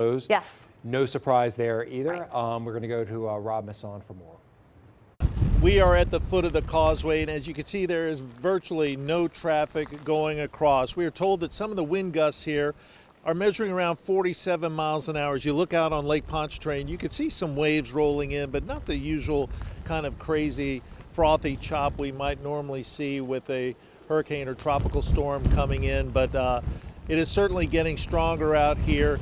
closed. Yes. No surprise there either. Right. We're going to go to Rob Masson for more. We are at the foot of the causeway, and as you can see, there is virtually no traffic going across. We are told that some of the wind gusts here are measuring around 47 miles an hour. As you look out on Lake Pontchartrain, you can see some waves rolling in, but not the usual kind of crazy, frothy chop we might normally see with a hurricane or tropical storm coming in. But it is certainly getting stronger out here.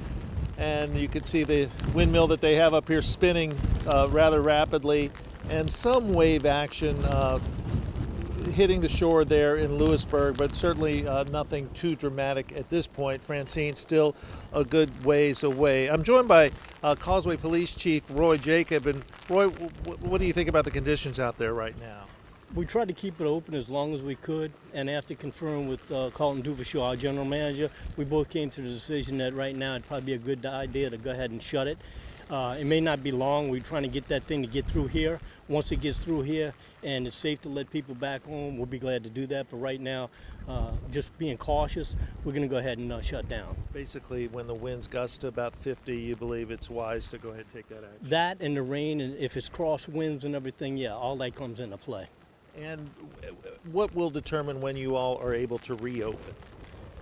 And you can see the windmill that they have up here spinning rather rapidly, and some wave action hitting the shore there in Lewisburg, but certainly nothing too dramatic at this point. Francine still a good ways away. I'm joined by Causeway Police Chief Roy Jacob. And Roy, what do you think about the conditions out there right now? We tried to keep it open as long as we could, and after conferring with Carlton Duvashaw, our general manager, we both came to the decision that right now it'd probably be a good idea to go ahead and shut it. It may not be long. We're trying to get that thing to get through here. Once it gets through here and it's safe to let people back home, we'll be glad to do that. But right now, just being cautious, we're going to go ahead and shut down. Basically, when the winds gust to about 50, you believe it's wise to go ahead and take that action? That and the rain, and if it's crosswinds and everything, yeah, all that comes into play. And what will determine when you all are able to reopen?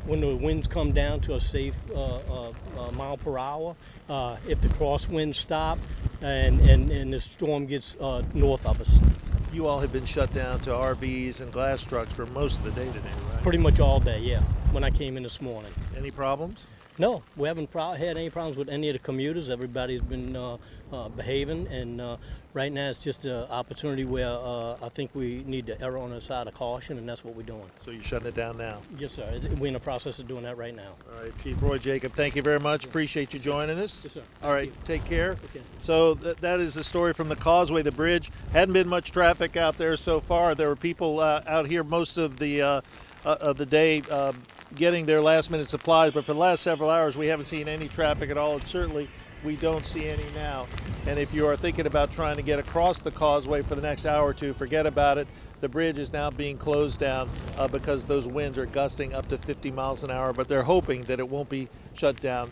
When the winds come down to a safe mile per hour, if the crosswinds stop and the storm gets north of us. You all have been shut down to RVs and glass trucks for most of the day today, right? Pretty much all day, yeah, when I came in this morning. Any problems? No, we haven't had any problems with any of the commuters. Everybody's been behaving, and right now it's just an opportunity where I think we need to err on the side of caution, and that's what we're doing. So you're shutting it down now? Yes, sir. We're in the process of doing that right now. All right, Chief Roy Jacob, thank you very much. Appreciate you joining us. Yes, sir. All right, take care. Okay. So that is the story from the Causeway, the bridge. Hadn't been much traffic out there so far. There were people out here most of the day getting their last-minute supplies, but for the last several hours we haven't seen any traffic at all, and certainly we don't see any now. And if you are thinking about trying to get across the causeway for the next hour or two, forget about it. The bridge is now being closed down because those winds are gusting up to 50 miles an hour, but they're hoping that it won't be shut down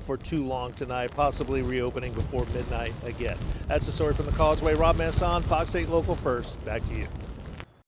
for too long tonight, possibly reopening before midnight again. That's the story from the Causeway. Rob Masson, Fox 8 Local First. Back to you.